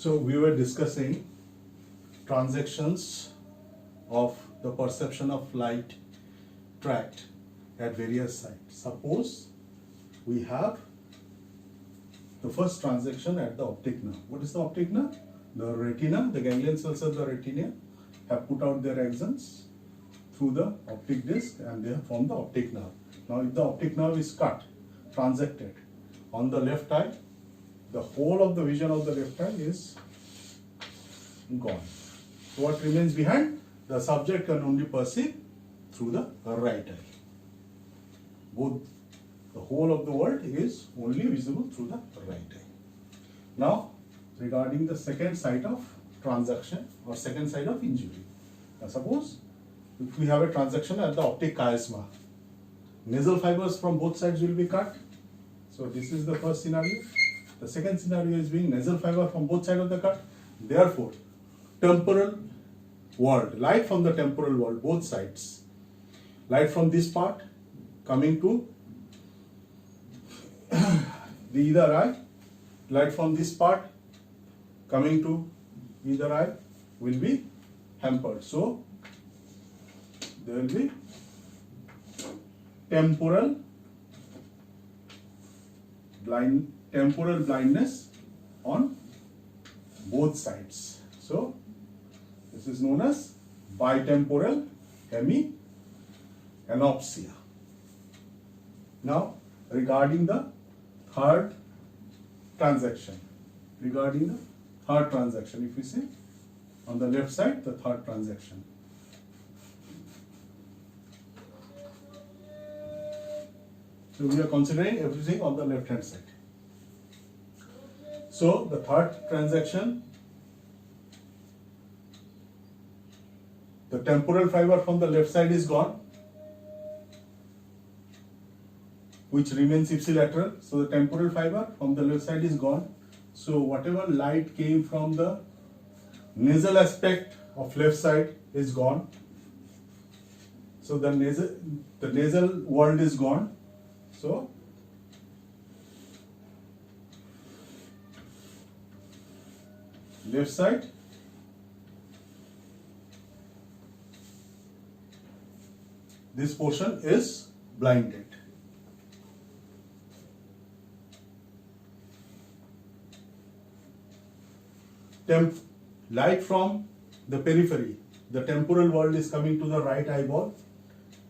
So we were discussing transactions of the perception of light tracked at various sites. Suppose we have the first transaction at the optic nerve. What is the optic nerve? The retina, the ganglion cells of the retina have put out their axons through the optic disc and they have formed the optic nerve. Now if the optic nerve is cut, transected on the left eye, the whole of the vision of the left eye is gone. So what remains behind? The subject can only perceive through the right eye. The whole of the world is only visible through the right eye. Now, regarding the second site of transaction or second site of injury. Now, suppose if we have a transaction at the optic chiasma, nasal fibers from both sides will be cut. So this is the first scenario. The second scenario is being nasal fiber from both sides of the cut. Therefore, temporal world, light from the temporal world, both sides, light from this part coming to the either eye, light from this part coming to either eye will be hampered. So there will be temporal blindness on both sides. So this is known as bitemporal hemianopsia. Now regarding the third transaction, if we say on the left side, the third transaction. So we are considering everything on the left hand side. So the third transaction, the temporal fiber from the left side is gone, which remains ipsilateral. So the temporal fiber from the left side is gone. So whatever light came from the nasal aspect of left side is gone. So the nasal world is gone. So left side, this portion is blinded. Light from the periphery, the temporal world is coming to the right eyeball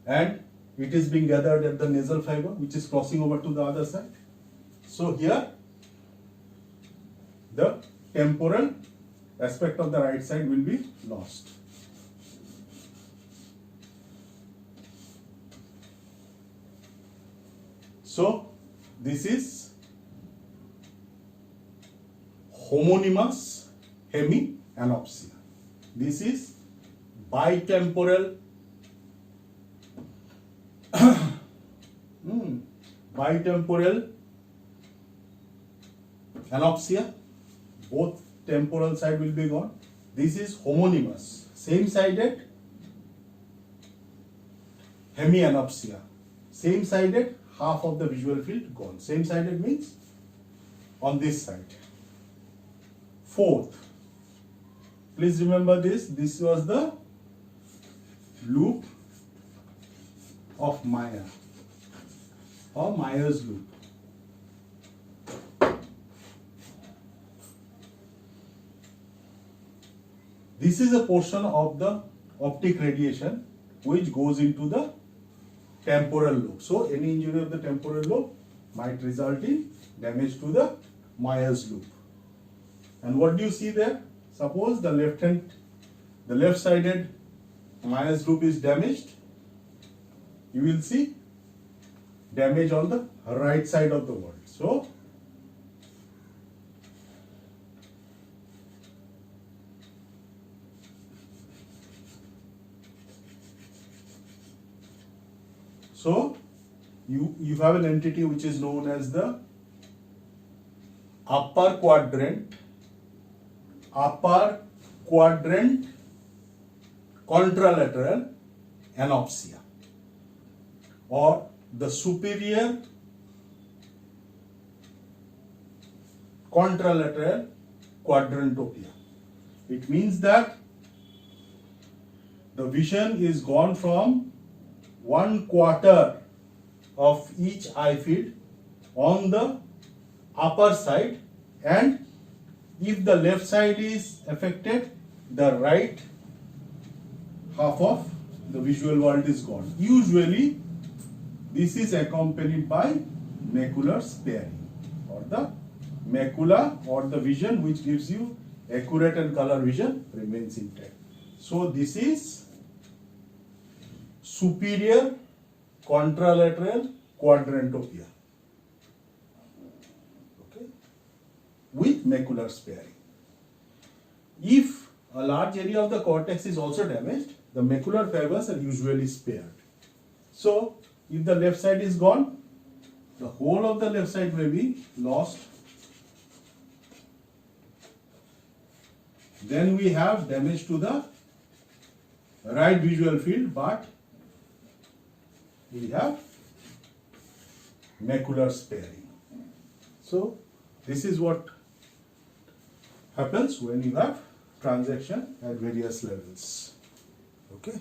and it is being gathered at the nasal fiber which is crossing over to the other side. So here the temporal aspect of the right side will be lost. So this is homonymous hemianopsia. This is bitemporal anopsia. Both temporal side will be gone. This is homonymous, same-sided hemianopsia. Same-sided, half of the visual field gone. Same-sided means on this side. Fourth, please remember this. This was the loop of Meyer or Meyer's loop. This is a portion of the optic radiation which goes into the temporal lobe. So any injury of the temporal lobe might result in damage to the Meyer's loop. And what do you see there? Suppose the left-sided Meyer's loop is damaged. You will see damage on the right side of the world. So you have an entity which is known as the upper quadrant contralateral anopsia or the superior contralateral quadrantopia. It means that the vision is gone from 1/4 of each eye field on the upper side, and if the left side is affected, the right half of the visual world is gone. Usually this is accompanied by macular sparing, or the macula or the vision which gives you accurate and color vision remains intact. So this is superior contralateral quadrantopia, okay, with macular sparing. If a large area of the cortex is also damaged, the macular fibers are usually spared. So if the left side is gone, the whole of the left side may be lost. Then we have damage to the right visual field, but we have macular sparing. So this is what happens when you have transaction at various levels. Okay.